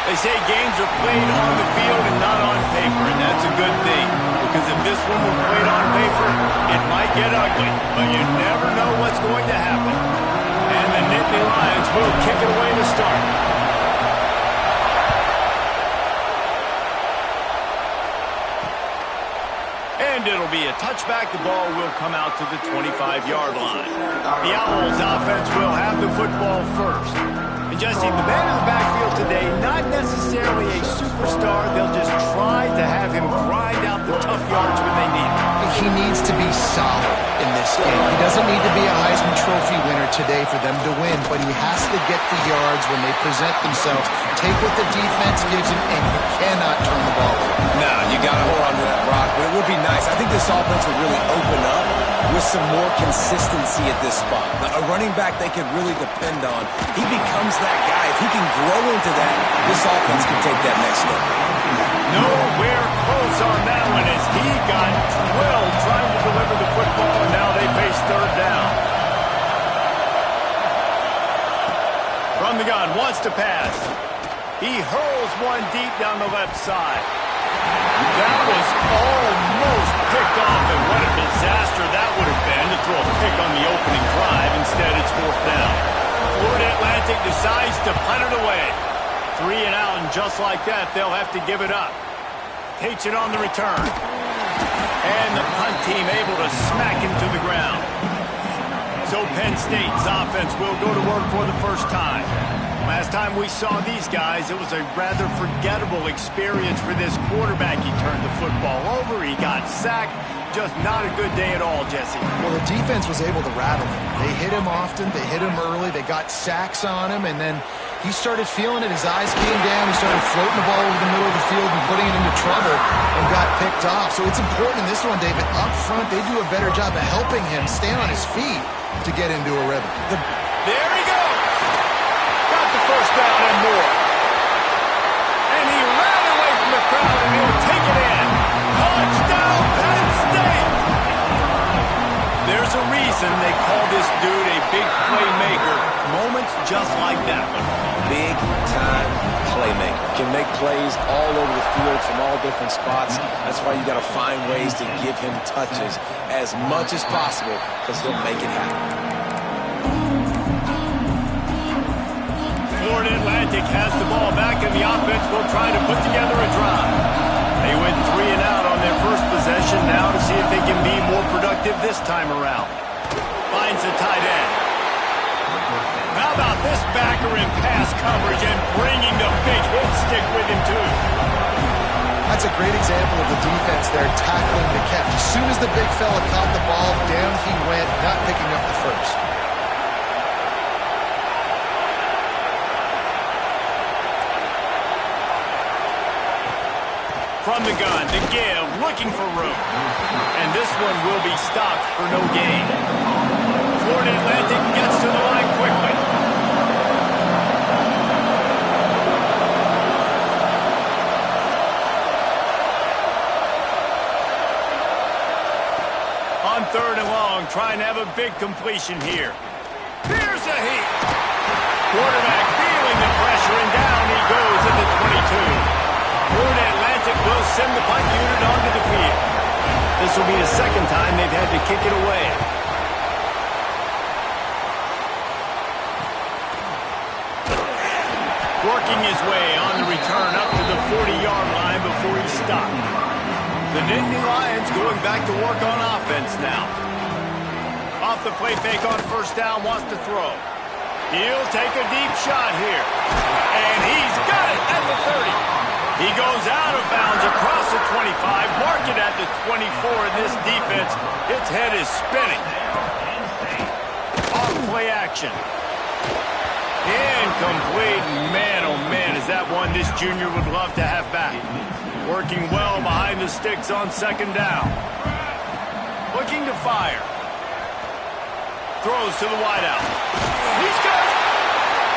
They say games are played on the field and not on paper, and that's a good thing. Because if this one were played on paper, it might get ugly. But you never know what's going to happen. And the Nittany Lions will kick it away to start. And it'll be a touchback. The ball will come out to the 25-yard line. The Owls offense will have the football first. And Jesse, the man in the backfield today, not necessarily a superstar. They'll just try to have him grind out the tough yards when they need it. He needs to be solid in this game. He doesn't need to be a Heisman Trophy winner today for them to win, but he has to get the yards when they present themselves. Take what the defense gives him, and you cannot turn the ball over. No, you got to hold on to that rock, but it would be nice. I think this offense will really open up with some more consistency at this spot. A running back they can really depend on. He becomes that guy. If he can grow into that, this offense can take that next step. Nowhere close on that one as he got drilled trying to deliver the football, and now they face third down. From the gun, wants to pass. He hurls one deep down the left side. That was almost picked off, and what a disaster that would have been to throw a pick on the opening drive. Instead, it's fourth down. Florida Atlantic decides to punt it away. 3 and out, and just like that, they'll have to give it up. Takes it on the return. And the punt team able to smack him to the ground. So Penn State's offense will go to work for the first time. Last time we saw these guys, it was a rather forgettable experience for this quarterback. He turned the football over, he got sacked. Just not a good day at all, Jesse. Well, the defense was able to rattle him. They hit him often, they hit him early, they got sacks on him, and then he started feeling it. His eyes came down, he started floating the ball over the middle of the field and putting it into trouble and got picked off. So it's important in this one, David. Up front, they do a better job of helping him stay on his feet to get into a rhythm. There he goes! Got the first down and more. And he ran away from the crowd, and he'll take it in. Touchdown, Penn State! There's a reason they call this dude a big playmaker. Moments just like that one. Big-time playmaker. Can make plays all over the field from all different spots. That's why you got to find ways to give him touches as much as possible, because he'll make it happen. Florida Atlantic has the ball back, and the offense will try to put together a drive. They went 3 and out on their first possession now to see if they can be more productive this time around. Finds the tight end. How about this backer in pass coverage and bringing the big hit stick with him too? That's a great example of the defense there tackling the catch. As soon as the big fella caught the ball, down he went, not picking up the first. From the gun, the give, looking for room. And this one will be stopped for no gain. Florida Atlantic gets to the line quickly. On third and long, trying to have a big completion here. Here's a heat. Quarterback feeling the pressure, and down he goes at the 22. Florida Atlantic will send the punt unit onto the field. This will be the second time they've had to kick it away. Working his way on the return up to the 40-yard line before he stopped. The Nittany Lions going back to work on offense now. Off the play fake on first down, wants to throw. He'll take a deep shot here. And he's got it at the 30. He goes out of bounds across the 25, mark it at the 24, and this defense, its head is spinning. Off play action. Incomplete. Man, oh man, is that one this junior would love to have back. Working well behind the sticks on second down. Looking to fire. Throws to the wideout. He's got it.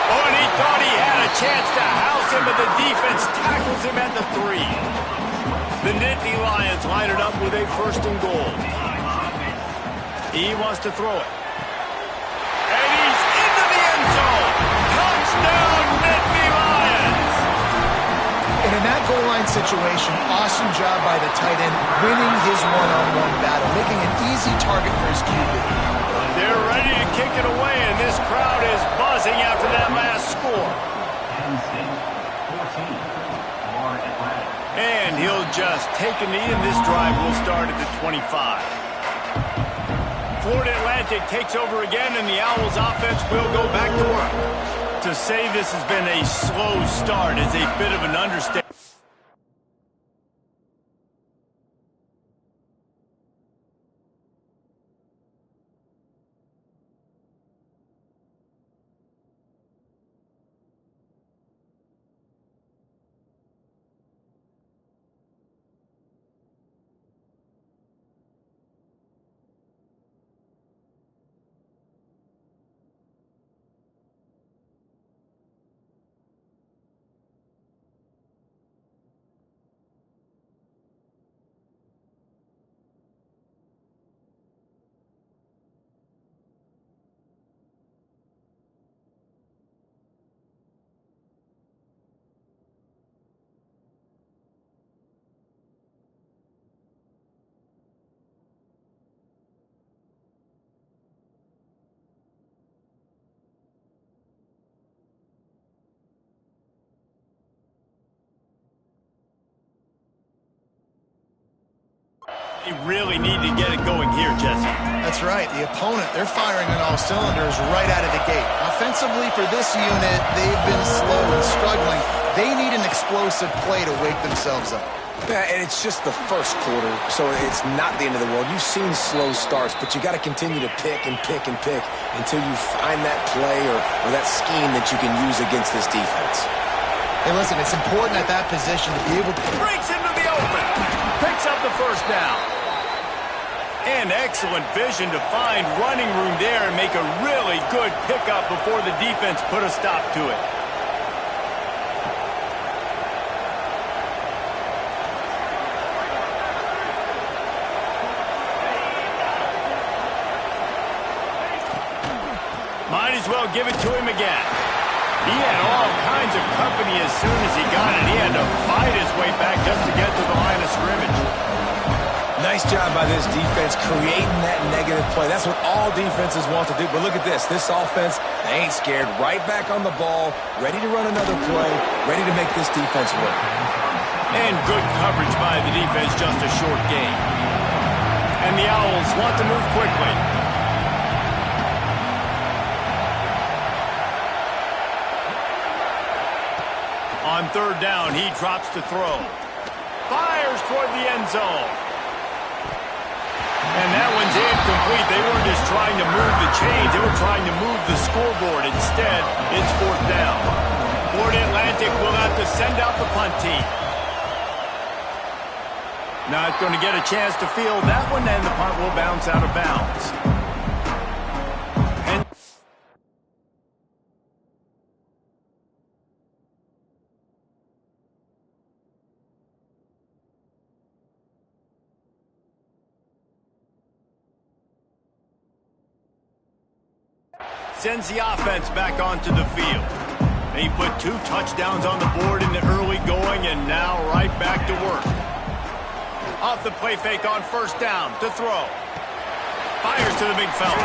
Oh, and he thought he had a chance to house him, but the defense tackles him at the 3. The Nittany Lions line it up with a first and goal. He wants to throw it. And he's into the end zone. Touchdown, Nittany Lions! man situation. Awesome job by the tight end, winning his one-on-one battle, making an easy target for his QB. They're ready to kick it away, and this crowd is buzzing after that last score. And he'll just take a knee, and this drive will start at the 25. Florida Atlantic takes over again, and the Owls offense will go back to work. To say this has been a slow start is a bit of an understatement. They really need to get it going here, Jesse. That's right. The opponent, they're firing on all cylinders right out of the gate. Offensively for this unit, they've been slow and struggling. They need an explosive play to wake themselves up. Yeah, and it's just the first quarter, so it's not the end of the world. You've seen slow starts, but you got to continue to pick and pick and pick until you find that play or that scheme that you can use against this defense. Hey, listen, it's important at that position to be able to... Breaks into the open. Picks up the first down. And excellent vision to find running room there and make a really good pickup before the defense put a stop to it. Might as well give it to him again. He had all kinds of company as soon as he got it. He had to fight his way back just to get to the line of scrimmage. Nice job by this defense creating that negative play. That's what all defenses want to do. But look at this. This offense, they ain't scared. Right back on the ball, ready to run another play, ready to make this defense work. And good coverage by the defense, just a short gain. And the Owls want to move quickly. On third down, he drops to throw. Fires toward the end zone. And that one's incomplete. They weren't just trying to move the chains. They were trying to move the scoreboard. Instead, it's fourth down. Florida Atlantic will have to send out the punt team. Not going to get a chance to field that one, and the punt will bounce out of bounds. Sends the offense back onto the field. They put 2 touchdowns on the board in the early going, and now right back to work. Off the play fake on first down to throw. Fires to the big fella.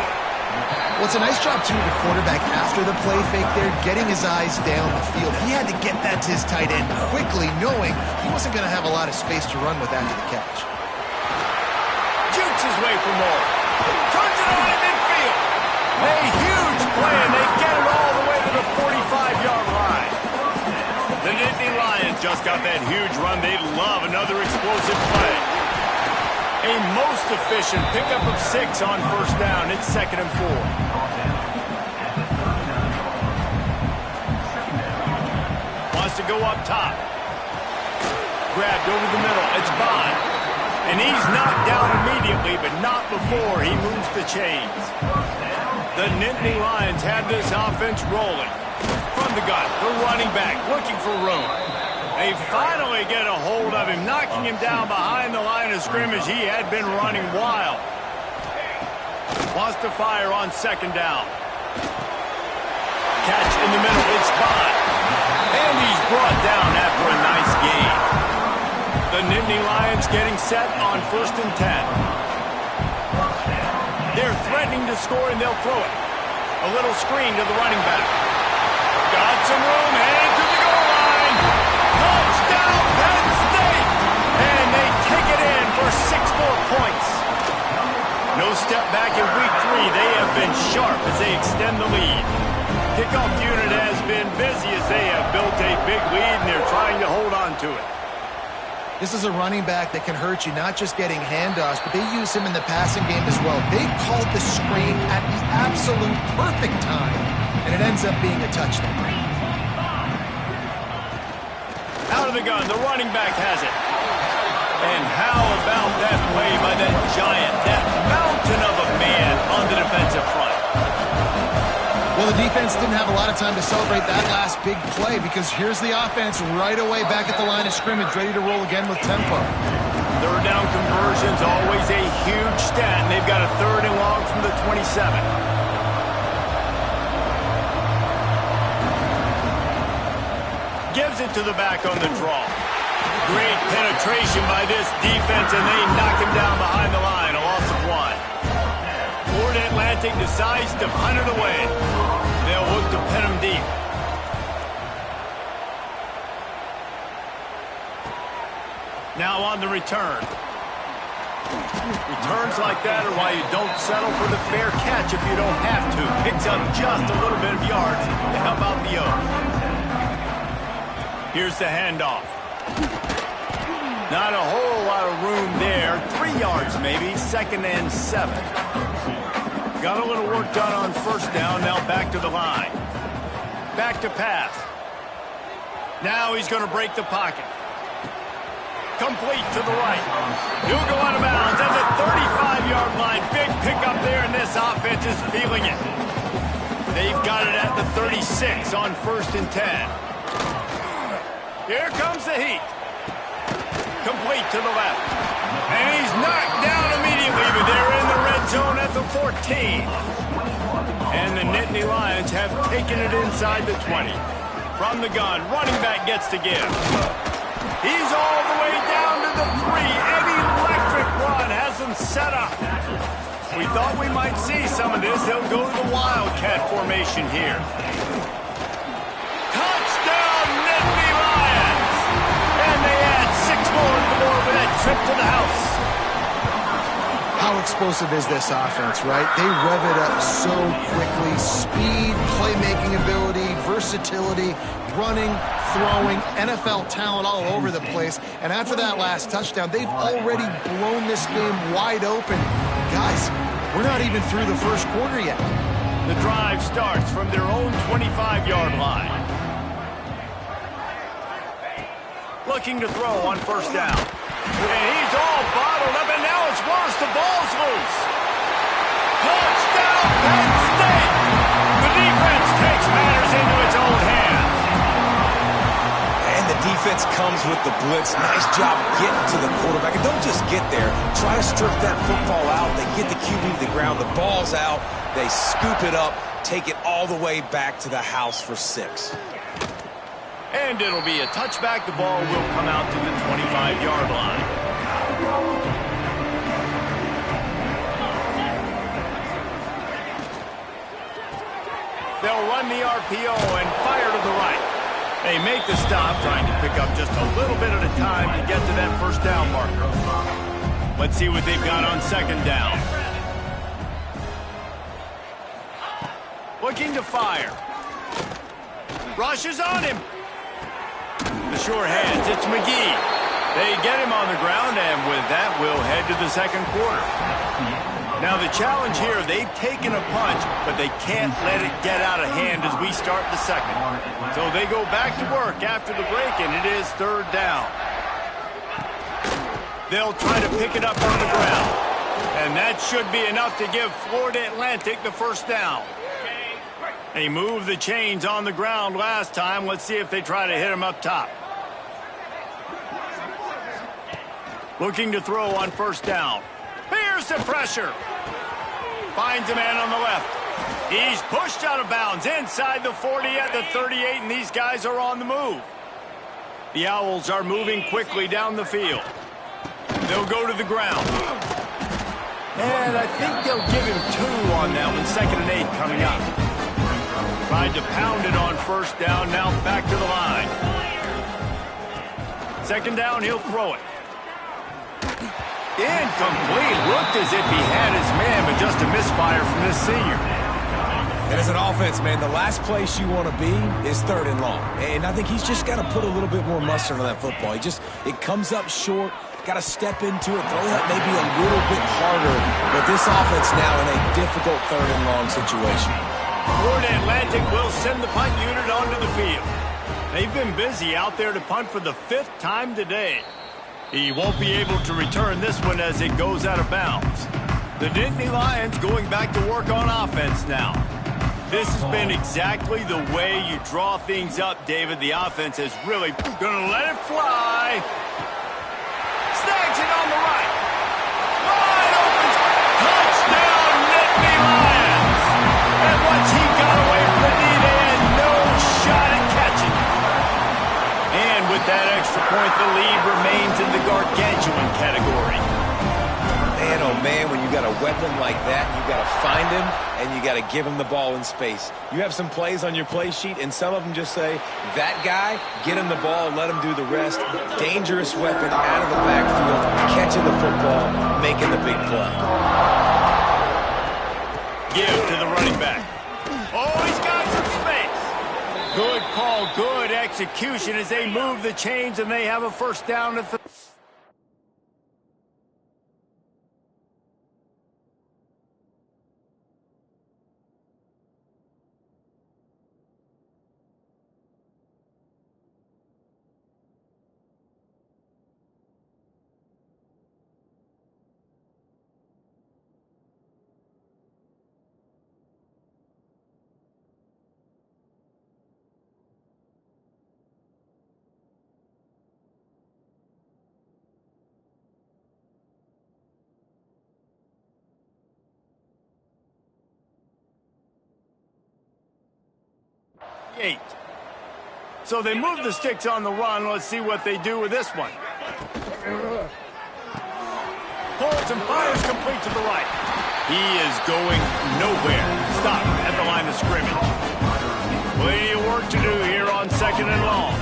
Well, it's a nice job, too, of the quarterback after the play fake there, getting his eyes down the field. He had to get that to his tight end quickly, knowing he wasn't going to have a lot of space to run with after the catch. Jukes his way for more. Turns it on in midfield. A huge play, and they get it all the way to the 45-yard line. The Nittany Lions just got that huge run. They'd love another explosive play. A most efficient pickup of 6 on first down. It's 2nd and 4. Wants to go up top. Grabbed over the middle. It's Bond. And he's knocked down immediately, but not before he moves the chains. The Nittany Lions have this offense rolling. From the gun, the running back looking for room. They finally get a hold of him, knocking him down behind the line of scrimmage. He had been running wild. Wants to fire on 2nd down. Catch in the middle, it's Bond. And he's brought down after a nice gain. The Nittany Lions getting set on 1st and 10. They're threatening to score, and they'll throw it. A little screen to the running back. Got some room, headed to the goal line. Touchdown, Penn State! And they take it in for 6 more points. No step back in week 3. They have been sharp as they extend the lead. Kickoff unit has been busy as they have built a big lead, and they're trying to hold on to it. This is a running back that can hurt you, not just getting handoffs, but they use him in the passing game as well. They called the screen at the absolute perfect time, and it ends up being a touchdown. Out of the gun, the running back has it. And how about that play by that giant, that mountain of a man on the defensive front? Well, the defense didn't have a lot of time to celebrate that last big play because here's the offense right away back at the line of scrimmage, ready to roll again with tempo. Third down conversions, always a huge stat, and they've got a 3rd and long from the 27. Gives it to the back on the draw. Great penetration by this defense, and they knock him down behind the line, a loss of 1. Florida Atlantic decides to punt it away. They'll look to pin him deep. Now on the return. Returns like that are why you don't settle for the fair catch if you don't have to. Picks up just a little bit of yards. How about the O? Here's the handoff. Not a whole lot of room there. 3 yards maybe. 2nd and 7. Got a little work done on 1st down. Now back to the line. Back to pass. Now he's going to break the pocket. Complete to the right. He'll go out of bounds at the 35-yard line. Big pickup there, and this offense is feeling it. They've got it at the 36 on 1st and 10. Here comes the heat. Complete to the left. And he's knocked down immediately, but they're in the red zone at the 14. And the Nittany Lions have taken it inside the 20. From the gun, running back gets to give. He's all the way down to the 3. An electric run has them set up. We thought we might see some of this. They'll go to the Wildcat formation here. Touchdown, Nittany Lions! And they add 6 more to the board with that trip to the house. How explosive is this offense, right? They rev it up so quickly. Speed, playmaking ability, versatility, running, throwing, NFL talent all over the place. And after that last touchdown, they've already blown this game wide open. Guys, we're not even through the first quarter yet. The drive starts from their own 25-yard line. Looking to throw on 1st down. And he's all bottled up, and now it's worse. The ball's loose. Touchdown, Penn State! The defense takes matters into its own hands. And the defense comes with the blitz. Nice job getting to the quarterback. And don't just get there. Try to strip that football out. They get the QB to the ground. The ball's out. They scoop it up, take it all the way back to the house for 6. And it'll be a touchback. The ball will come out to the 25-yard line. They'll run the RPO and fire to the right. They make the stop, trying to pick up just a little bit at a time to get to that 1st down marker. Let's see what they've got on 2nd down. Looking to fire. Rushes on him. The sure hands, it's McGee. They get him on the ground, and with that, we'll head to the 2nd quarter. Now, the challenge here, they've taken a punch, but they can't let it get out of hand as we start the 2nd. So they go back to work after the break, and it is 3rd down. They'll try to pick it up on the ground. And that should be enough to give Florida Atlantic the 1st down. They moved the chains on the ground last time. Let's see if they try to hit him up top. Looking to throw on 1st down. Here's the pressure. Finds a man on the left. He's pushed out of bounds inside the 40 at the 38, and these guys are on the move. The Owls are moving quickly down the field. They'll go to the ground. And I think they'll give him 2 on that one. 2nd and 8 coming up. Tried to pound it on first down. Now back to the line. 2nd down, he'll throw it. Incomplete. Looked as if he had his man, but just a misfire from this senior. And as an offense, man, the last place you want to be is 3rd and long. And I think he's just got to put a little bit more mustard on that football. It comes up short. Got to step into it, throw that maybe a little bit harder. But this offense now in a difficult 3rd and long situation. Florida Atlantic will send the punt unit onto the field. They've been busy out there to punt for the 5th time today. He won't be able to return this one as it goes out of bounds. The Nittany Lions going back to work on offense now. This has been exactly the way you draw things up, David. The offense is really going to let it fly. Snags it on the right. Wide open. Touchdown, Nittany Lions. And once he got away from the knee, they had no shot at catching it. And with that extra point, the lead remains in the gargantuan category. Man, oh man, when you got a weapon like that, you got to find him and you got to give him the ball in space. You have some plays on your play sheet, and some of them just say, that guy, get him the ball, let him do the rest. Dangerous weapon out of the backfield, catching the football, making the big play. Give to the running back. Oh, he's got some space. Good call, good execution as they move the chains and they have a 1st down at the... So they move the sticks on the run. Let's see what they do with this one. Pulls and fires complete to the right. He is going nowhere. Stop at the line of scrimmage. Plenty of work to do here on 2nd and long.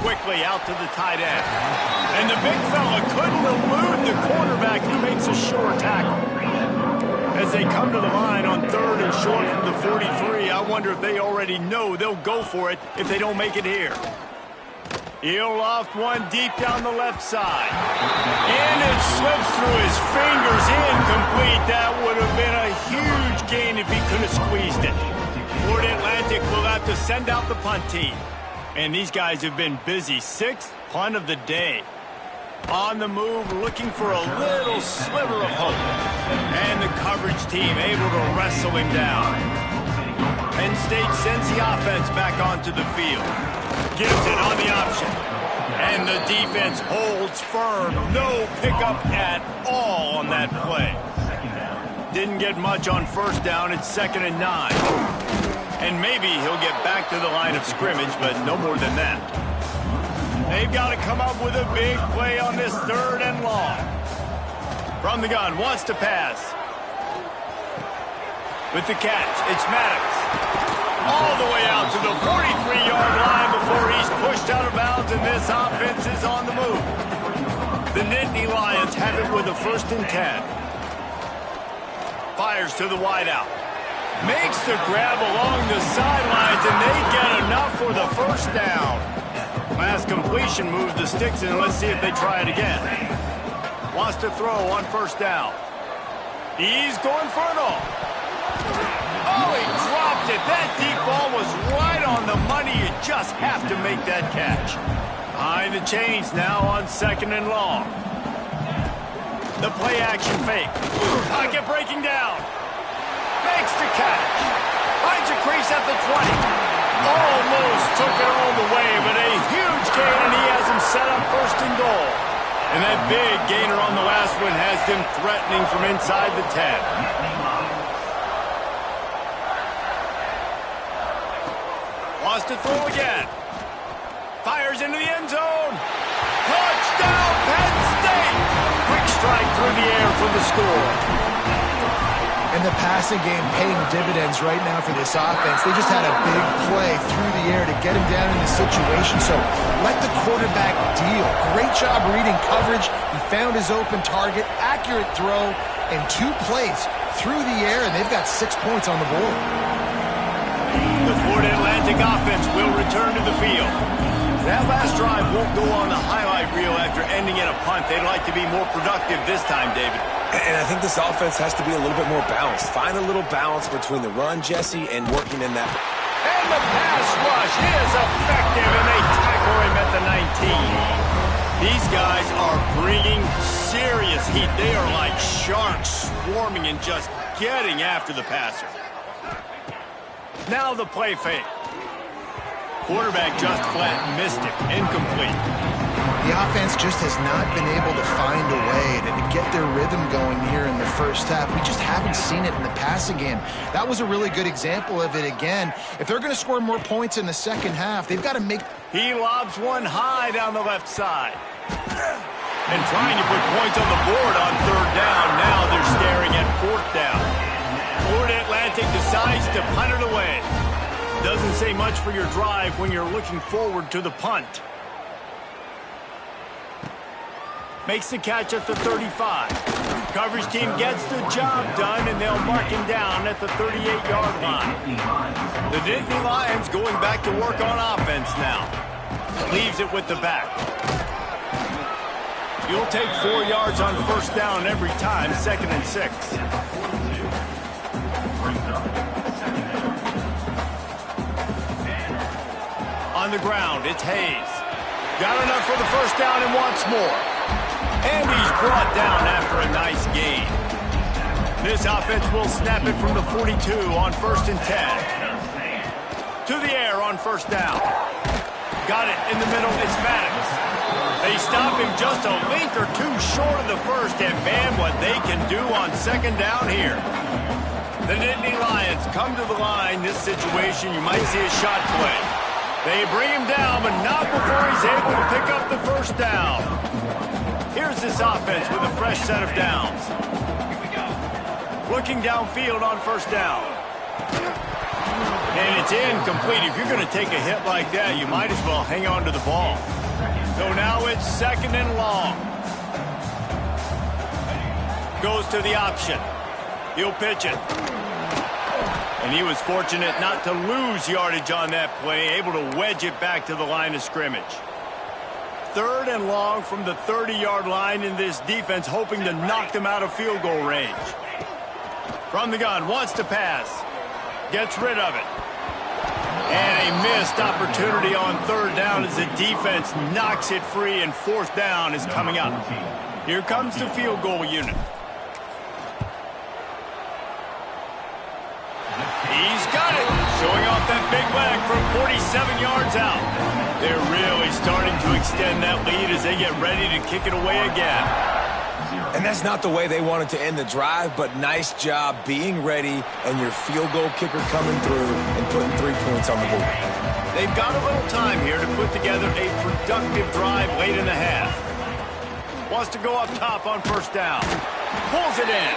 Quickly out to the tight end. And the big fella couldn't elude the quarterback who makes a sure tackle. As they come to the line on 3rd and short from the 43, I wonder if they already know they'll go for it if they don't make it here. He'll loft one deep down the left side. And it slips through his fingers, incomplete. That would have been a huge gain if he could have squeezed it. Florida Atlantic will have to send out the punt team. And these guys have been busy. 6th punt of the day. On the move, looking for a little sliver of hope. And the coverage team able to wrestle him down. Penn State sends the offense back onto the field. Gives it on the option. And the defense holds firm. No pickup at all on that play. Didn't get much on 1st down. It's 2nd and 9. And maybe he'll get back to the line of scrimmage, but no more than that. They've got to come up with a big play on this 3rd and long. From the gun, wants to pass. With the catch, it's Maddox. All the way out to the 43-yard line before he's pushed out of bounds, and this offense is on the move. The Nittany Lions have it with a 1st and 10. Fires to the wideout. Makes the grab along the sidelines, and they get enough for the 1st down. Last completion moves the sticks in. Let's see if they try it again. Wants to throw on 1st down. He's going for it all. Oh, he dropped it. That deep ball was right on the money. You just have to make that catch. Behind the chains now on 2nd and long. The play action fake. Pocket breaking down. Makes the catch. Finds a crease at the 20. Almost took it all the way, but a huge gain, and he has him set up 1st and goal. And that big gainer on the last one has them threatening from inside the 10. Wants to throw again. Fires into the end zone. Touchdown, Penn State! Quick strike through the air for the score. And the passing game paying dividends right now for this offense. They just had a big play through the air to get him down in the situation. So let the quarterback deal. Great job reading coverage. He found his open target, accurate throw, and 2 plays through the air, and they've got 6 points on the board. The Florida Atlantic offense will return to the field. That last drive won't go on the highlight reel after ending in a punt. They'd like to be more productive this time, David. And I think this offense has to be a little bit more balanced. Find a little balance between the run, Jesse, and working in that. And the pass rush is effective, and they tackle him at the 19. These guys are bringing serious heat. They are like sharks swarming and just getting after the passer. Now the play fake. Quarterback just flat missed it. Incomplete. The offense just has not been able to find a way to get their rhythm going here in the first half. We just haven't seen it in the passing game. That was a really good example of it again. If they're going to score more points in the second half, they've got to make... He lobs one high down the left side. And trying to put points on the board on 3rd down. Now they're staring at 4th down. Florida Atlantic decides to punt it away. Doesn't say much for your drive when you're looking forward to the punt. Makes the catch at the 35. Coverage team gets the job done, and they'll mark him down at the 38-yard line. The Nittany Lions going back to work on offense now. Leaves it with the back. You'll take 4 yards on 1st down every time, 2nd and 6. On the ground, it's Hayes. Got enough for the 1st down and wants more. And he's brought down after a nice gain. This offense will snap it from the 42 on 1st and 10. To the air on 1st down. Got it in the middle, it's Maddox. They stop him just a length or 2 short of the 1st, and man, what they can do on 2nd down here. The Nittany Lions come to the line. This situation, you might see a shot play. They bring him down, but not before he's able to pick up the 1st down. Here's this offense with a fresh set of downs. Looking downfield on 1st down. And it's incomplete. If you're going to take a hit like that, you might as well hang on to the ball. So now it's 2nd and long. Goes to the option. He'll pitch it. And he was fortunate not to lose yardage on that play, able to wedge it back to the line of scrimmage. 3rd and long from the 30-yard line, in this defense hoping to knock them out of field goal range. From the gun, wants to pass. Gets rid of it. And a missed opportunity on 3rd down as the defense knocks it free, and 4th down is coming up. Here comes the field goal unit. He's got it, showing off that big leg from 47 yards out. They're really starting to extend that lead as they get ready to kick it away again. And that's not the way they wanted to end the drive, but nice job being ready and your field goal kicker coming through and putting 3 points on the board. They've got a little time here to put together a productive drive late in the half. Wants to go up top on 1st down. Pulls it in.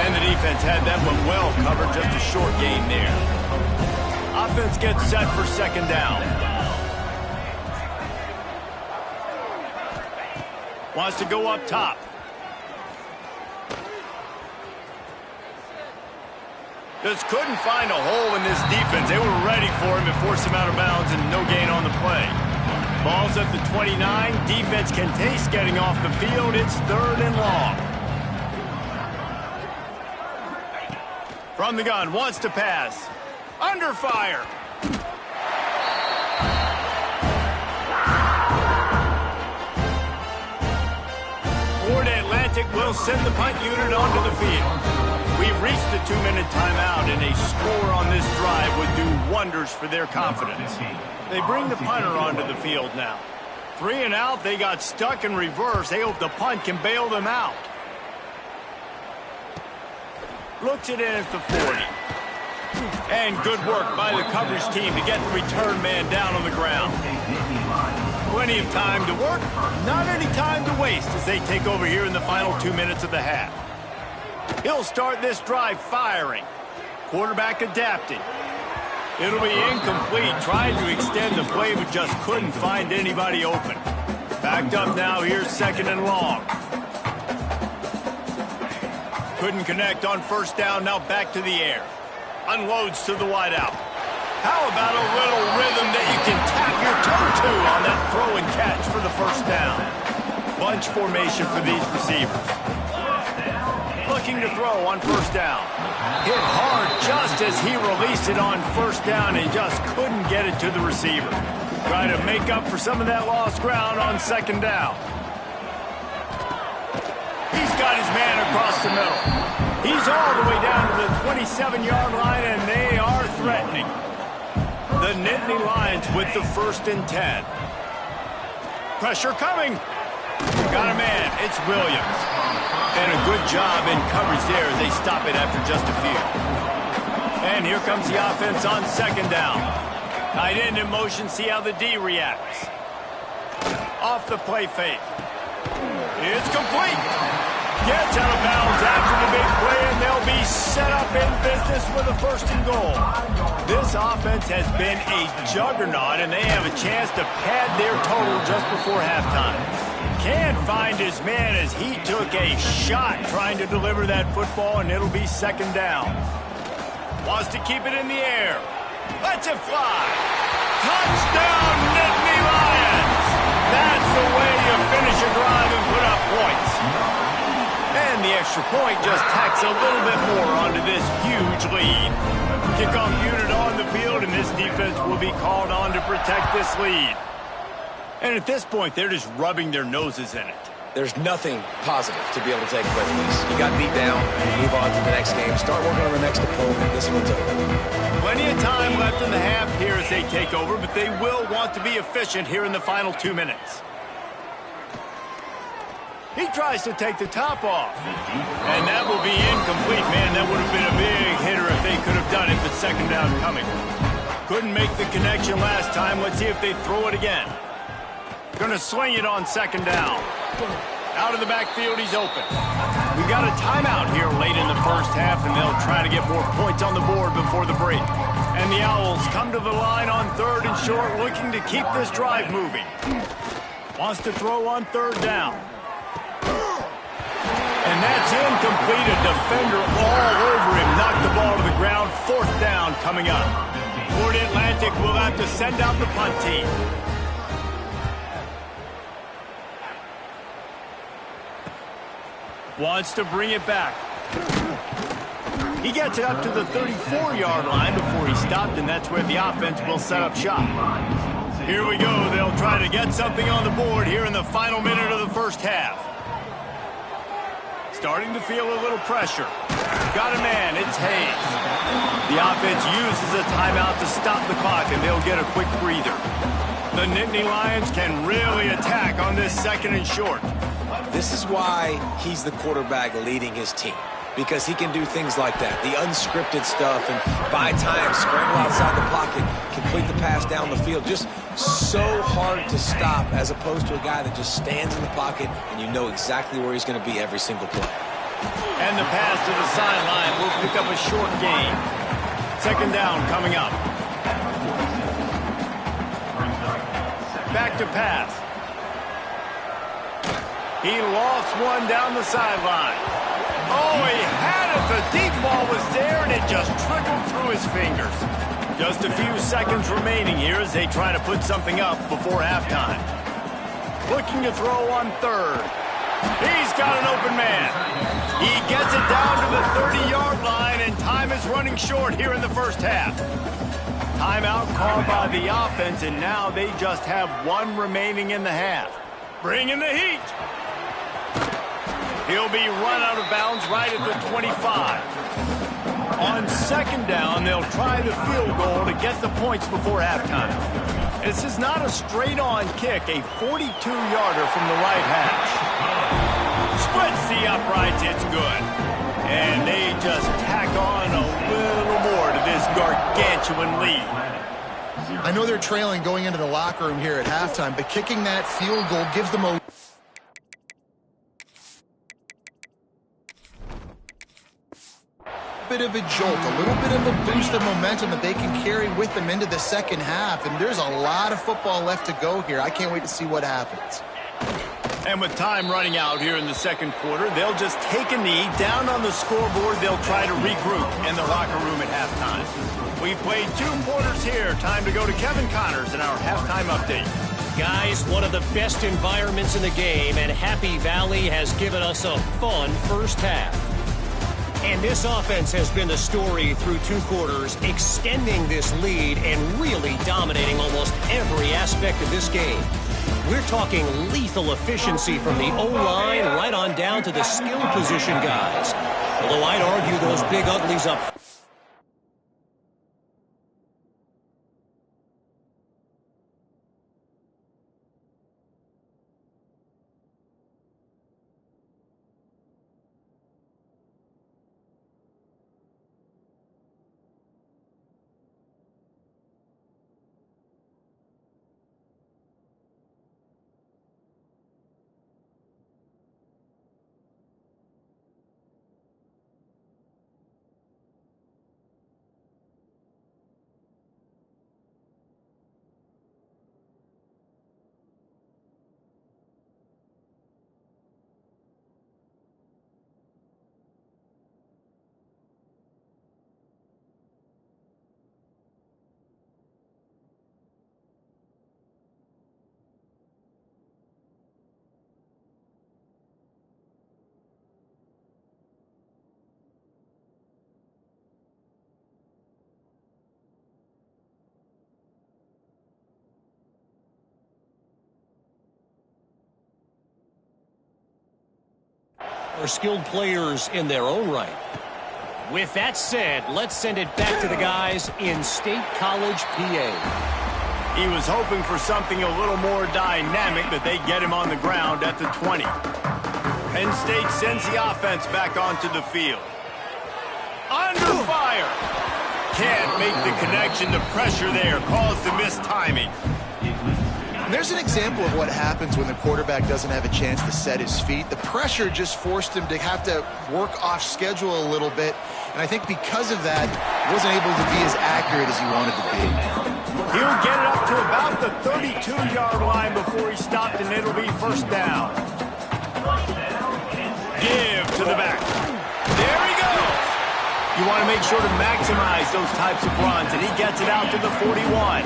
And the defense had that one well covered, just a short gain there. Offense gets set for 2nd down. Wants to go up top. Just couldn't find a hole in this defense. They were ready for him and forced him out of bounds, and no gain on the play. Ball's at the 29. Defense can taste getting off the field. It's 3rd and long. From the gun, wants to pass. Under fire. Florida Atlantic will send the punt unit onto the field. We've reached the 2-minute timeout, and a score on this drive would do wonders for their confidence. They bring the punter onto the field now. 3 and out, they got stuck in reverse. They hope the punt can bail them out. Looks it in at the 40. And good work by the coverage team to get the return man down on the ground. Plenty of time to work, not any time to waste as they take over here in the final 2 minutes of the half. He'll start this drive firing. Quarterback adapting. It'll be incomplete. Tried to extend the play, but just couldn't find anybody open. Backed up now. Here's 2nd and long. Couldn't connect on 1st down. Now back to the air. Unloads to the wideout. How about a little rhythm that you can tap your toe to on that throw and catch for the 1st down? Bunch formation for these receivers. Looking to throw on 1st down. Hit hard just as he released it on 1st down and just couldn't get it to the receiver. Try to make up for some of that lost ground on 2nd down. He's got his man across the middle. He's all the way down to the 27-yard line, and they are threatening. The Nittany Lions with the 1st and 10. Pressure coming. Got a man. It's Williams. And a good job in coverage there as they stop it after just a few. And here comes the offense on 2nd down. Tight end in motion. See how the D reacts. Off the play fake. It's complete. Gets out of bounds after the big play, and they'll be set up in business with a 1st and goal. This offense has been a juggernaut, and they have a chance to pad their total just before halftime. Can't find his man as he took a shot trying to deliver that football, and it'll be 2nd down. Wants to keep it in the air. Lets it fly. Touchdown, Nittany Lions! That's the way you finish a drive and put up points. And the extra point just tacks a little bit more onto this huge lead. Kickoff unit on the field, and this defense will be called on to protect this lead. And at this point, they're just rubbing their noses in it. There's nothing positive to be able to take away from this. You got beat down, you move on to the next game, start working on the next opponent. This one's over. Plenty of time left in the half here as they take over, but they will want to be efficient here in the final 2 minutes. He tries to take the top off. And that will be incomplete. Man, that would have been a big hitter if they could have done it, but 2nd down coming. Couldn't make the connection last time. Let's see if they throw it again. Gonna swing it on 2nd down. Out of the backfield, he's open. We got a timeout here late in the 1st half, and they'll try to get more points on the board before the break. And the Owls come to the line on 3rd and short, looking to keep this drive moving. Wants to throw on 3rd down. And that's incomplete. A defender all over him. Knocked the ball to the ground. 4th down coming up. Florida Atlantic will have to send out the punt team. Wants to bring it back. He gets it up to the 34-yard line before he stopped, and that's where the offense will set up shop. Here we go. They'll try to get something on the board here in the final minute of the 1st half. Starting to feel a little pressure. Got a man. It's Hayes. The offense uses a timeout to stop the clock, and they'll get a quick breather. The Nittany Lions can really attack on this 2nd and short. This is why he's the quarterback leading his team, because he can do things like that, the unscripted stuff, and buy time, scramble outside the pocket, complete the pass down the field. Just so hard to stop as opposed to a guy that just stands in the pocket and you know exactly where he's going to be every single play. And the pass to the sideline will pick up a short gain. 2nd down coming up. Back to pass. He lost one down the sideline. Oh, he had it. The deep ball was there, and it just trickled through his fingers. Just a few seconds remaining here as they try to put something up before halftime. Looking to throw on 3rd. He's got an open man. He gets it down to the 30-yard line, and time is running short here in the 1st half. Timeout called by the offense, and now they just have one remaining in the half. Bring in the heat. He'll be run out of bounds right at the 25. On 2nd down, they'll try the field goal to get the points before halftime. This is not a straight-on kick, a 42-yarder from the right hash. Splits the uprights, it's good. And they just tack on a little more to this gargantuan lead. I know they're trailing going into the locker room here at halftime, but kicking that field goal gives them a bit of a jolt, a little bit of a boost of momentum that they can carry with them into the second half. And there's a lot of football left to go here. I can't wait to see what happens. And with time running out here in the second quarter, they'll just take a knee. Down on the scoreboard, they'll try to regroup in the locker room at halftime. We've played 2 quarters here. Time to go to Kevin Connors in our halftime update. Guys, one of the best environments in the game, and Happy Valley has given us a fun first half. And this offense has been the story through 2 quarters, extending this lead and really dominating almost every aspect of this game. We're talking lethal efficiency from the O-line right on down to the skill position guys. Although I'd argue those big uglies up are skilled players in their own right. With that said, let's send it back to the guys in State College, PA. He was hoping for something a little more dynamic, but they get him on the ground at the 20. Penn State sends the offense back onto the field. Under fire! Can't make the connection. The pressure there caused the missed timing. There's an example of what happens when the quarterback doesn't have a chance to set his feet. The pressure just forced him to have to work off schedule a little bit. And I think because of that, he wasn't able to be as accurate as he wanted to be. He'll get it up to about the 32-yard line before he stopped, and it'll be first down. Give to the back. There he goes. You want to make sure to maximize those types of runs, and he gets it out to the 41.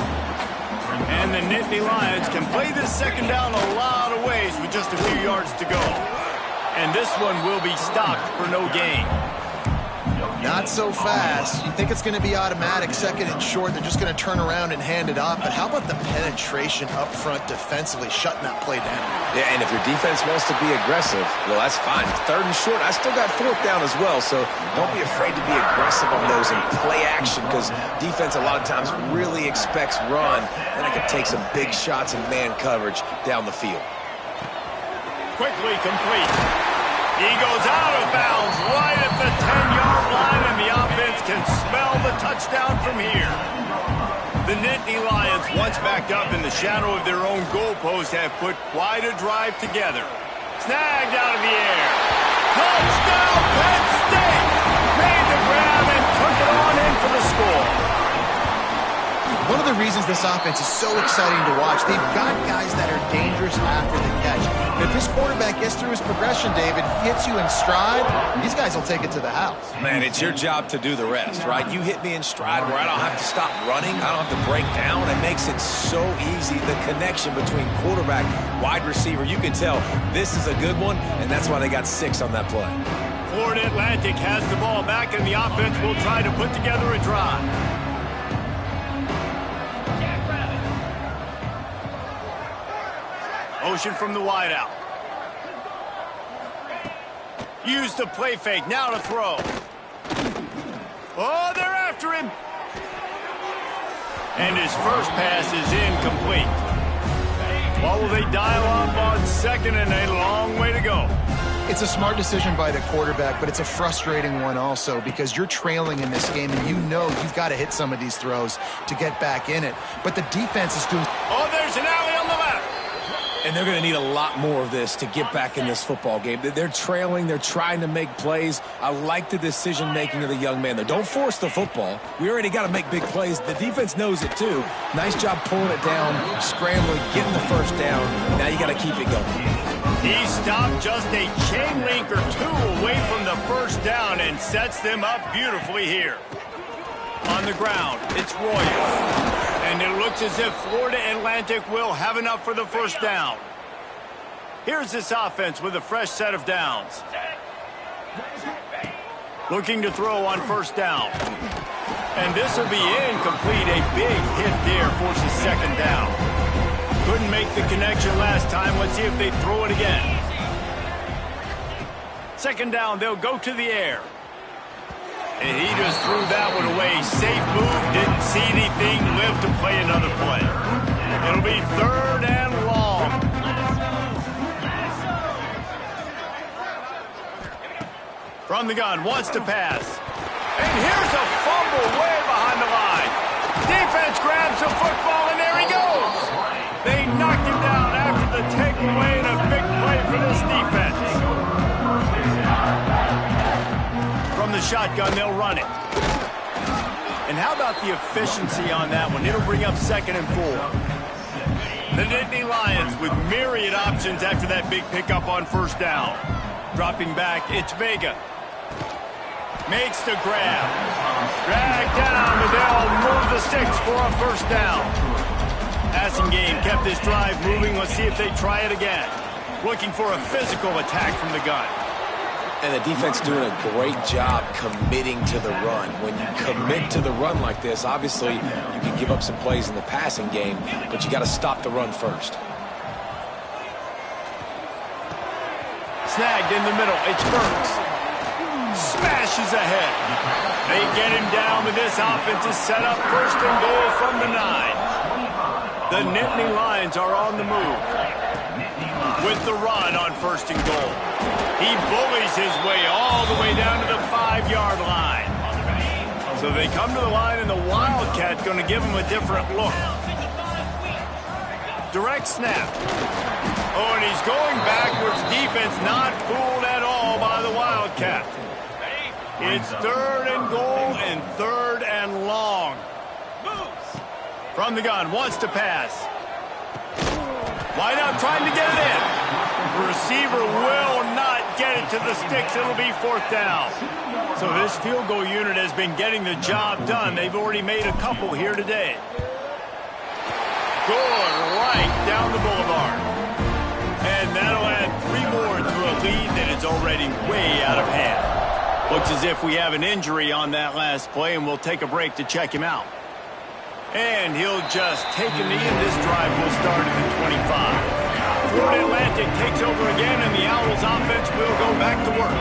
And the Nittany Lions can play this second down a lot of ways with just a few yards to go. And this one will be stopped for no gain. Not so fast. You think it's going to be automatic, second and short. They're just going to turn around and hand it off. But how about the penetration up front defensively, shutting that play down? Yeah, and if your defense wants to be aggressive, well, that's fine. Third and short, I still got 4th down as well. So don't be afraid to be aggressive on those and play action, because defense a lot of times really expects run. And it can take some big shots in man coverage down the field. Quickly complete. He goes out of bounds right at the 10-yard line, and the offense can smell the touchdown from here. The Nittany Lions, once backed up in the shadow of their own goalpost, have put quite a drive together. Snagged out of the air. Touchdown, Penn State! Made the grab and took it on in for the score. One of the reasons this offense is so exciting to watch, they've got guys that are dangerous after the catch. If this quarterback gets through his progression, David, hits you in stride, these guys will take it to the house. Man, it's your job to do the rest, right? You hit me in stride where I don't have to stop running. I don't have to break down. It makes it so easy. The connection between quarterback, wide receiver, you can tell this is a good one, and that's why they got 6 on that play. Florida Atlantic has the ball back, and the offense will try to put together a drive. Motion from the wideout. Use the play fake. Now to throw. Oh, they're after him. And his first pass is incomplete. What will they dial up on second, and a long way to go? It's a smart decision by the quarterback, but it's a frustrating one also because you're trailing in this game and you know you've got to hit some of these throws to get back in it. But the defense is doing... Oh, there's an alley on the left. And they're going to need a lot more of this to get back in this football game. They're trailing. They're trying to make plays. I like the decision-making of the young man, though. Don't force the football. We already got to make big plays. The defense knows it, too. Nice job pulling it down, scrambling, getting the first down. Now you got to keep it going. He stopped just a chain link or two away from the first down and sets them up beautifully here. On the ground, it's Royal. And it looks as if Florida Atlantic will have enough for the first down. Here's this offense with a fresh set of downs. Looking to throw on first down. And this will be incomplete. A big hit there forces second down. Couldn't make the connection last time. Let's see if they throw it again. Second down, they'll go to the air. And he just threw that one away. Safe move, didn't see anything, lived to play another play. It'll be third and long. From the gun, wants to pass. And here's a fumble way behind the line. Defense grabs the football, and there he goes. They knocked him down after the takeaway, and a big play for this defense. From the shotgun, they'll run it. And how about the efficiency on that one? It'll bring up second and 4. The Nittany Lions with myriad options after that big pickup on first down. Dropping back, it's Vega. Makes the grab. Drag down, and they'll move the sticks for a first down. Passing game kept this drive moving. Let's see if they try it again. Looking for a physical attack from the gun. And the defense doing a great job committing to the run. When you commit to the run like this, obviously you can give up some plays in the passing game, but you got to stop the run first. Snagged in the middle. It's Burks. Smashes ahead. They get him down, but this offense is set up first and goal from the 9. The Nittany Lions are on the move. With the run on first and goal. He bullies his way all the way down to the 5-yard line. So they come to the line, and the Wildcat's going to give him a different look. Direct snap. Oh, and he's going backwards. Defense not fooled at all by the Wildcat. It's third and goal and third and long. From the gun, wants to pass. Wide out, trying to get it in. The receiver will not get it to the sticks. It'll be fourth down. So this field goal unit has been getting the job done. They've already made a couple here today. Good right down the boulevard. And that'll add 3 more to a lead that is already way out of hand. Looks as if we have an injury on that last play, and we'll take a break to check him out. And he'll just take a knee, and this drive will start at the 25. Florida Atlantic takes over again, and the Owls offense will go back to work.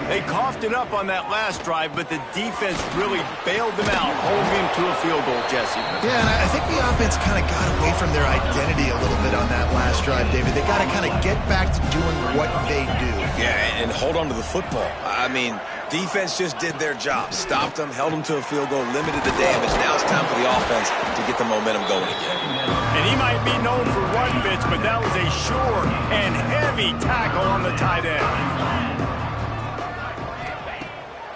They coughed it up on that last drive, but the defense really bailed them out, holding them to a field goal, Jesse. Yeah, and I think the offense kind of got away from their identity a little bit on that last drive, David. They got to kind of get back to doing what they do. Yeah, and hold on to the football. I mean, defense just did their job. Stopped them, held them to a field goal, limited the damage. Now it's time for the offense to get the momentum going again. And he might be known for run fits, but that was a sure and heavy tackle on the tight end.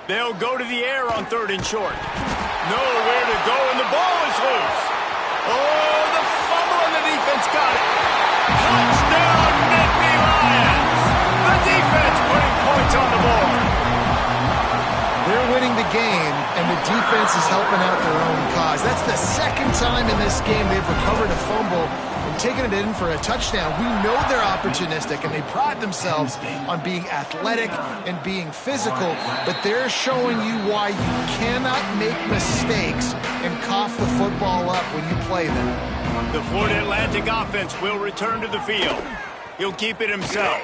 They'll go to the air on third and short. Nowhere to go, and the ball is loose. Oh, the fumble, and the defense got it. Touchdown, Nittany Lions. The defense putting points on the board. They're winning the game, and the defense is helping out their own cause. That's the second time in this game they've recovered a fumble and taken it in for a touchdown. We know they're opportunistic, and they pride themselves on being athletic and being physical, but they're showing you why you cannot make mistakes and cough the football up when you play them. The Florida Atlantic offense will return to the field. He'll keep it himself.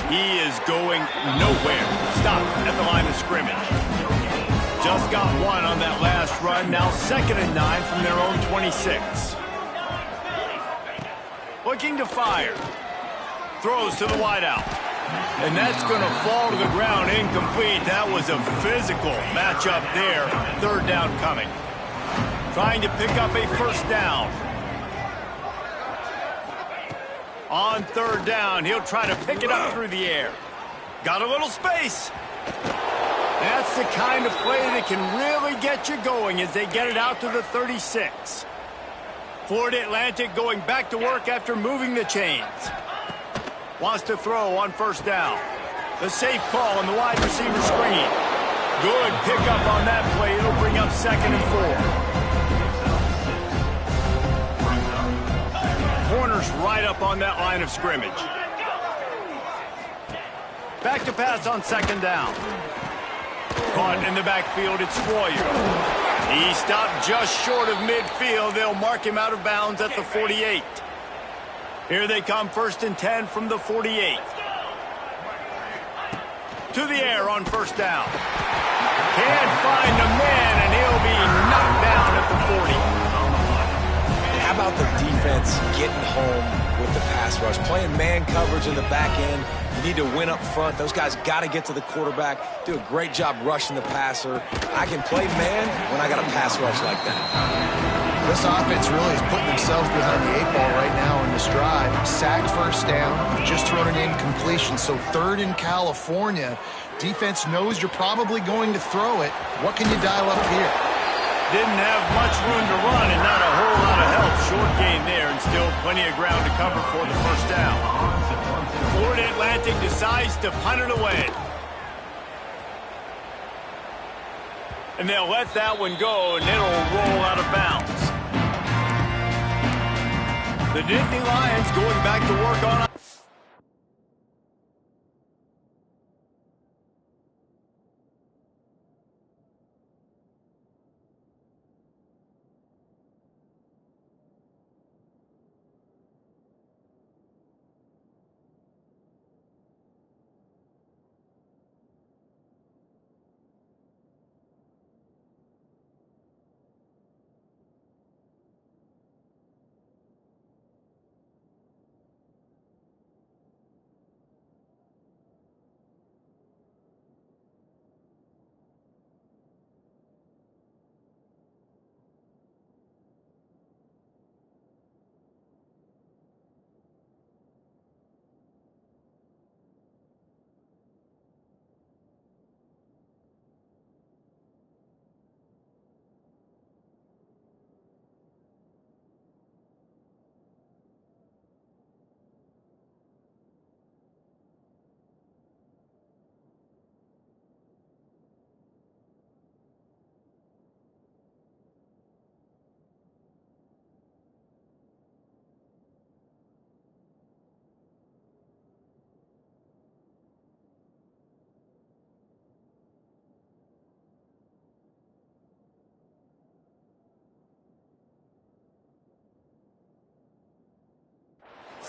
He is going nowhere. Stop at the line of scrimmage. Just got one on that last run. Now 2nd and 9 from their own 26. Looking to fire. throws to the wideout. And that's going to fall to the ground incomplete. That was a physical matchup there. Third down coming. Trying to pick up a first down. On third down, he'll try to pick it up through the air. Got a little space. That's the kind of play that can really get you going as they get it out to the 36. Florida Atlantic going back to work after moving the chains. Wants to throw on first down. The safe call on the wide receiver screen. Good pickup on that play. It'll bring up 2nd and 4. Corners right up on that line of scrimmage. Back to pass on 2nd down. Caught in the backfield, it's Royer. He stopped just short of midfield. They'll mark him out of bounds at the 48. Here they come, 1st and 10 from the 48. To the air on first down. Can't find a man, and he'll be knocked down at the 40. And how about the defense getting home with the pass rush? Playing man coverage in the back end. You need to win up front. Those guys got to get to the quarterback. Do a great job rushing the passer. I can play man when I got a pass rush like that. This offense really is putting themselves behind the 8 ball right now in this drive. Sack first down. You've just thrown an incompletion. So 3rd in California. Defense knows you're probably going to throw it. What can you dial up here? Didn't have much room to run and not a whole lot of help. Short gain there and still plenty of ground to cover for the first down. Florida Atlantic decides to punt it away. And they'll let that one go, and it'll roll out of bounds. The Nittany Lions going back to work on...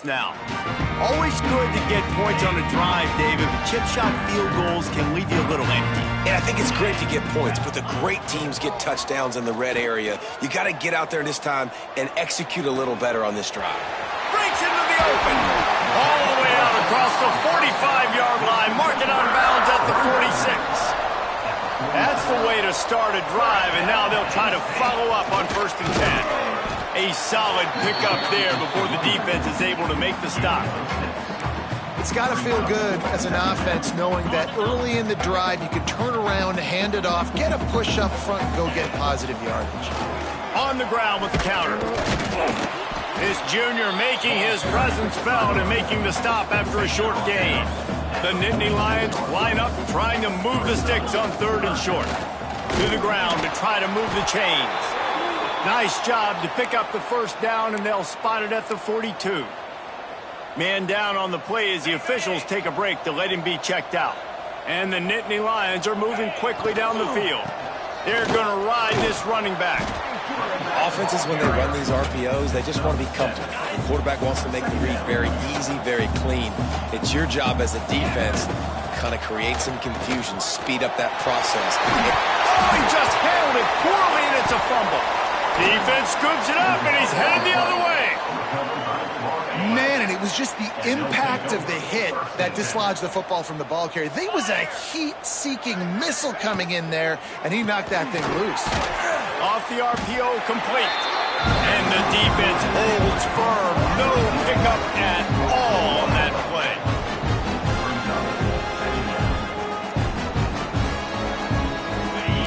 Now, always good to get points on a drive, David, but chip shot field goals can leave you a little empty. And I think it's great to get points, but the great teams get touchdowns in the red area. You got to get out there this time and execute a little better on this drive. Breaks into the open. All the way out across the 45-yard line. Mark it on bounds at the 46. That's the way to start a drive, and now they'll try to follow up on 1st and 10. A solid pickup there before the defense is able to make the stop. It's got to feel good as an offense knowing that early in the drive you can turn around, hand it off, get a push up front, and go get positive yardage. On the ground with the counter. This junior making his presence felt and making the stop after a short gain. The Nittany Lions line up trying to move the sticks on 3rd and short. To the ground to try to move the chains. Nice job to pick up the first down, and they'll spot it at the 42. Man down on the play as the officials take a break to let him be checked out. And the Nittany Lions are moving quickly down the field. They're going to ride this running back. Offenses, when they run these RPOs, they just want to be comfortable. The quarterback wants to make the read very easy, very clean. It's your job as a defense to kind of create some confusion, speed up that process. Oh, he just handled it poorly, and it's a fumble. Defense scoops it up, and he's headed the other way. Man, and it was just the impact of the hit that dislodged the football from the ball carrier. There was a heat-seeking missile coming in there, and he knocked that thing loose. Off the RPO, complete. And the defense holds firm. No pickup at all on that play.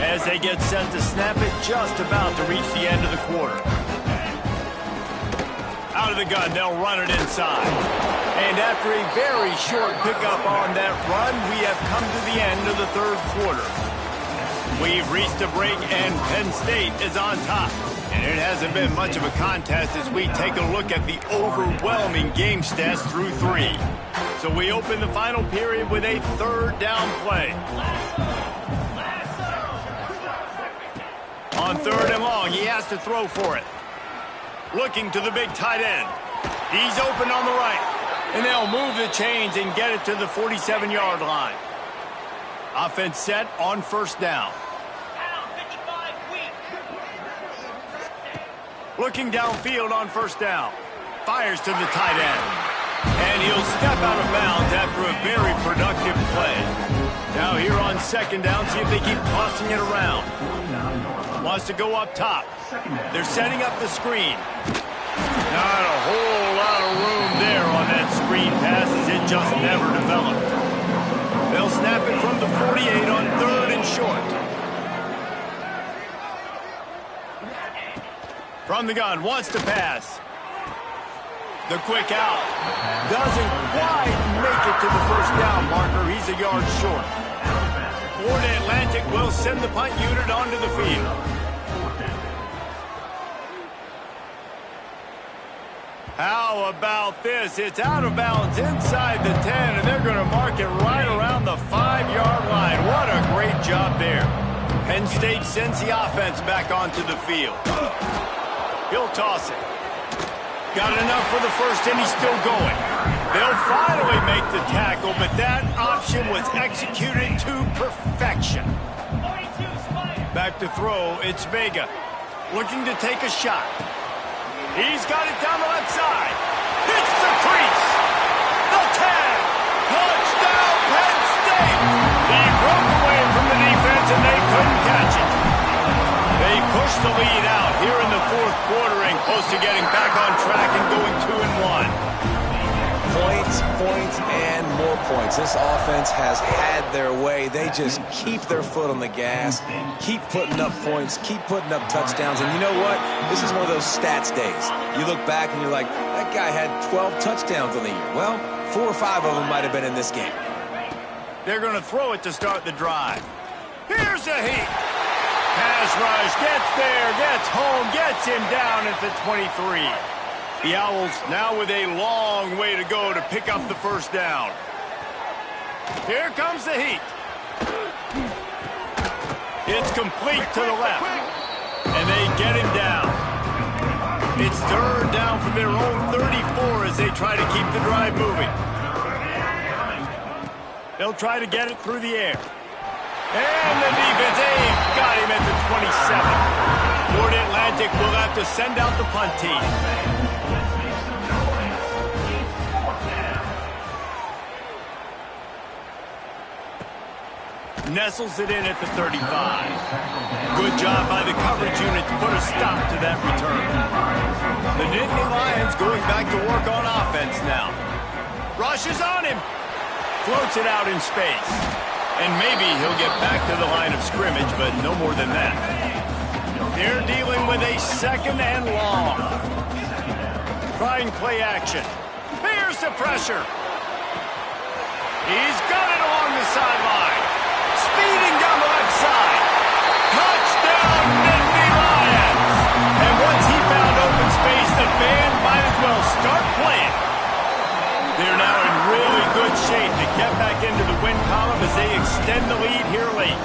As they get set to snap it, just about to reach the end of the quarter. Out of the gun, they'll run it inside. And after a very short pickup on that run, we have come to the end of the third quarter. We've reached a break, and Penn State is on top. And it hasn't been much of a contest as we take a look at the overwhelming game stats through 3. So we open the final period with a third down play. On third and long, he has to throw for it. Looking to the big tight end. He's open on the right. And they'll move the chains and get it to the 47-yard line. Offense set on first down. Looking downfield on first down. Fires to the tight end. And he'll step out of bounds after a very productive play. Now here on second down, see if they keep tossing it around. Wants to go up top. They're setting up the screen. Not a whole lot of room there on that screen pass as it just never developed. They'll snap it from the 48 on third and short. From the gun, wants to pass. The quick out. Doesn't quite make it to the first down marker. He's a yard short. Florida Atlantic will send the punt unit onto the field. How about this? It's out of bounds inside the 10, and they're going to mark it right around the 5-yard line. What a great job there. Penn State sends the offense back onto the field. He'll toss it. Got enough for the first, and he's still going. They'll finally make the tackle, but that option was executed to perfection. Back to throw, it's Vega. Looking to take a shot. He's got it down the left side. Hits the crease. The tag. Touchdown, Penn State. He broke away from the defense, and they couldn't catch it. They pushed the lead out here in the fourth quarter and close to getting back on track and going 2-1. Points, points, and more points. This offense has had their way. They just keep their foot on the gas, keep putting up points, keep putting up touchdowns. And you know what? This is one of those stats days. You look back and you're like, that guy had 12 touchdowns on the year. Well, 4 or 5 of them might have been in this game. They're going to throw it to start the drive. Here's a heat. Pass rush, gets there, gets home, gets him down at the 23. The Owls now with a long way to go to pick up the first down. Here comes the heat. It's complete to the left. And they get him down. It's third down from their own 34 as they try to keep the drive moving. They'll try to get it through the air. And the defense got him at the 27. Florida Atlantic will have to send out the punt team. Nestles it in at the 35. Good job by the coverage unit to put a stop to that return. The Nittany Lions going back to work on offense now. Rushes on him. Floats it out in space. And maybe he'll get back to the line of scrimmage, but no more than that. They're dealing with a second and long. Trying play action. Here's the pressure. He's got it along the sideline. Speeding down the left side. Touchdown, Nittany Lions. And once he found open space, the band might as well start playing. They're now in really good shape to get back into the win column as they extend the lead here late.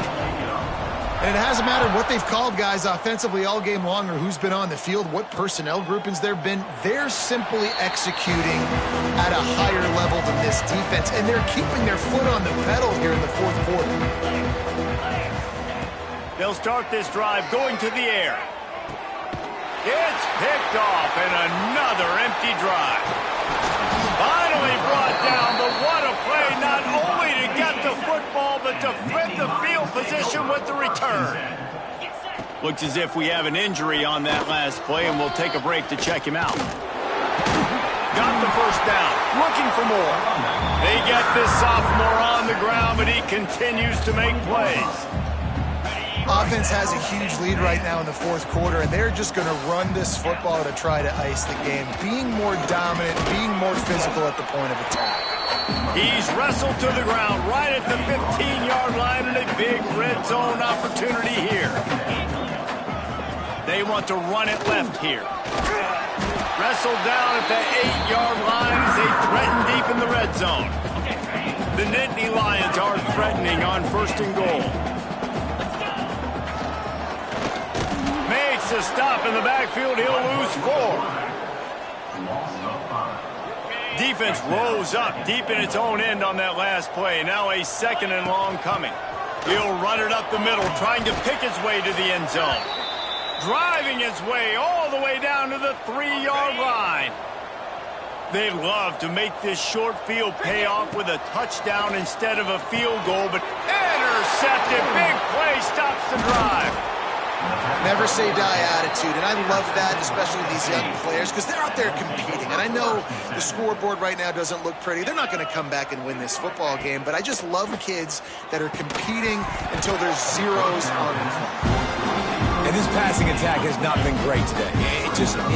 And it hasn't mattered what they've called guys offensively all game long or who's been on the field, what personnel groupings there have been. They're simply executing at a higher level than this defense, and they're keeping their foot on the pedal here in the fourth quarter. They'll start this drive going to the air. It's picked off and another empty drive. By but to flip the field position with the return. Looks as if we have an injury on that last play, and we'll take a break to check him out. Got the first down, looking for more. They get this sophomore on the ground, but he continues to make plays. Offense has a huge lead right now in the fourth quarter, and they're just going to run this football to try to ice the game, being more dominant, being more physical at the point of attack. He's wrestled to the ground right at the 15-yard line, and a big red zone opportunity here. They want to run it left here. Wrestled down at the 8-yard line as they threaten deep in the red zone. The Nittany Lions are threatening on first and goal. Makes a stop in the backfield. He'll lose 4. Defense rose up deep in its own end on that last play. Now a second and long coming. He'll run it up the middle, trying to pick his way to the end zone. Driving his way all the way down to the 3-yard line. They love to make this short field pay off with a touchdown instead of a field goal, but intercepted. Big play stops the drive. Never say die attitude, and I love that, especially with these young players, because they're out there competing. And I know the scoreboard right now doesn't look pretty. They're not going to come back and win this football game, but I just love kids that are competing until there's zeros on the clock. And this passing attack has not been great today.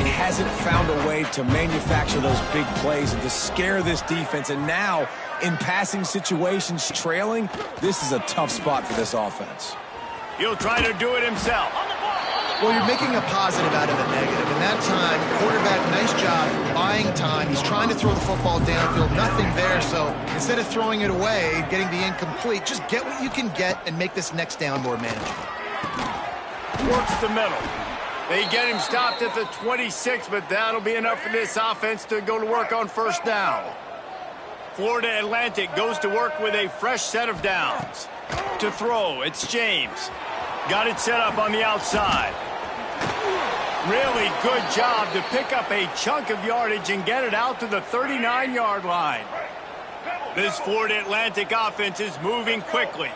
It hasn't found a way to manufacture those big plays and to scare this defense. And now, in passing situations, trailing, this is a tough spot for this offense. He'll try to do it himself. Well, you're making a positive out of a negative. And that time, quarterback, nice job buying time. He's trying to throw the football downfield. Nothing there. So instead of throwing it away, getting the incomplete, just get what you can get and make this next down more manageable. Works the middle. They get him stopped at the 26, but that'll be enough for this offense to go to work on first down. Florida Atlantic goes to work with a fresh set of downs. To throw, it's James. Got it set up on the outside. Really good job to pick up a chunk of yardage and get it out to the 39-yard line. This Florida Atlantic offense is moving quickly.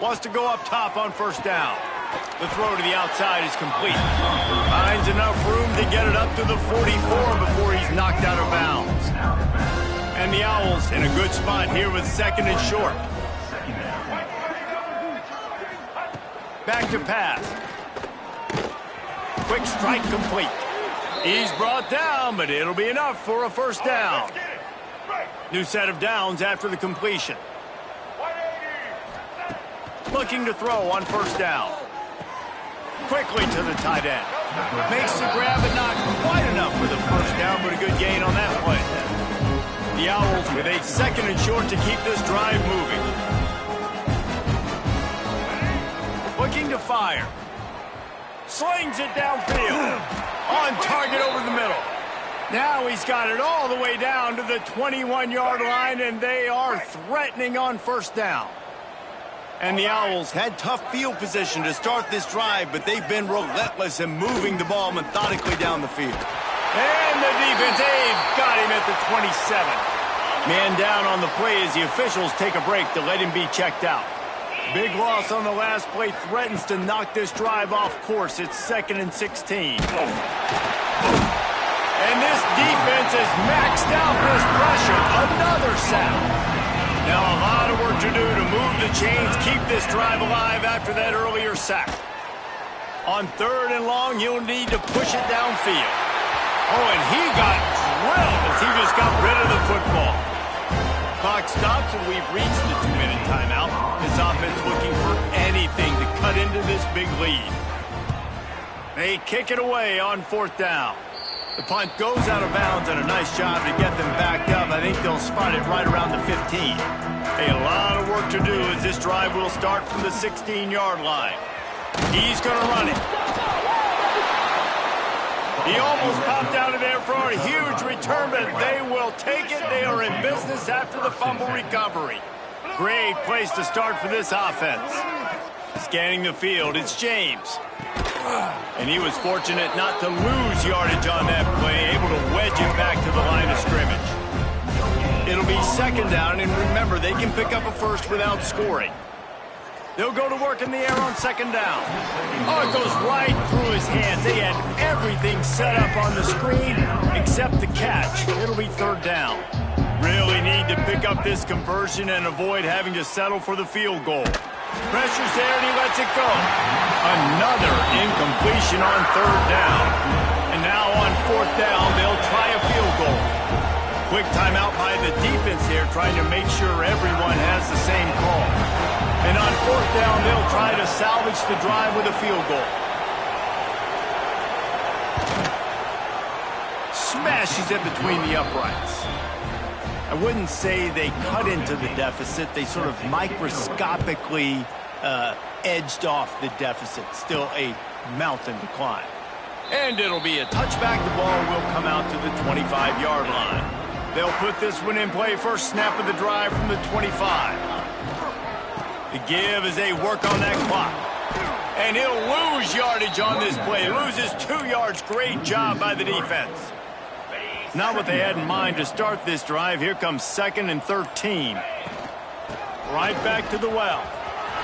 Wants to go up top on first down. The throw to the outside is complete. Finds enough room to get it up to the 44 before he's knocked out of bounds. And the Owls in a good spot here with second and short. Back to pass. Quick strike complete. He's brought down, but it'll be enough for a first down. New set of downs after the completion. Looking to throw on first down. Quickly to the tight end. Makes the grab, but not quite enough for the first down, but a good gain on that play. The Owls with a second and short to keep this drive moving. Looking to fire. Slings it downfield. On target over the middle. Now he's got it all the way down to the 21-yard line, and they are threatening on first down. And the Owls had tough field position to start this drive, but they've been relentless in moving the ball methodically down the field. And the defense, they've got him at the 27. Man down on the play as the officials take a break to let him be checked out. Big loss on the last play threatens to knock this drive off course. It's second and 16. And this defense has maxed out this pressure. Another sack. Now a lot of work to do to move the chains, keep this drive alive after that earlier sack. On third and long, you'll need to push it downfield. Oh, and he got drilled as he just got rid of the football. Clock stops, and we've reached the 2-minute timeout. This offense looking for anything to cut into this big lead. They kick it away on fourth down. The punt goes out of bounds, and a nice job to get them backed up. I think they'll spot it right around the 15. A lot of work to do as this drive will start from the 16-yard line. He's going to run it. He almost popped out of there for a huge return, but they will take it. They are in business after the fumble recovery. Great place to start for this offense. Scanning the field, it's James. And he was fortunate not to lose yardage on that play, able to wedge it back to the line of scrimmage. It'll be second down, and remember, they can pick up a first without scoring. They'll go to work in the air on second down. Oh, it goes right through his hands. They had everything set up on the screen except the catch. It'll be third down. Really need to pick up this conversion and avoid having to settle for the field goal. Pressure's there, and he lets it go. Another incompletion on third down. And now on fourth down, they'll try a field goal. Quick timeout by the defense here, trying to make sure everyone has the same call. And on fourth down, they'll try to salvage the drive with a field goal. Smashes it between the uprights. I wouldn't say they cut into the deficit. They sort of microscopically edged off the deficit. Still a mountain to climb. And it'll be a touchback. The ball will come out to the 25-yard line. They'll put this one in play. First snap of the drive from the 25. The give as they work on that clock. And he'll lose yardage on this play. Loses 2 yards. Great job by the defense. Not what they had in mind to start this drive. Here comes 2nd and 13. Right back to the well.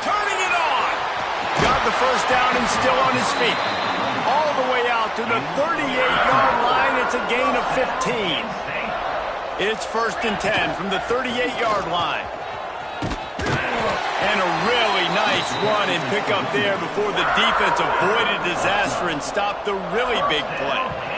Turning it on. Got the first down and still on his feet. All the way out to the 38-yard line. It's a gain of 15. It's 1st and 10 from the 38-yard line. And a really nice run and pick up there before the defense avoided disaster and stopped the really big play.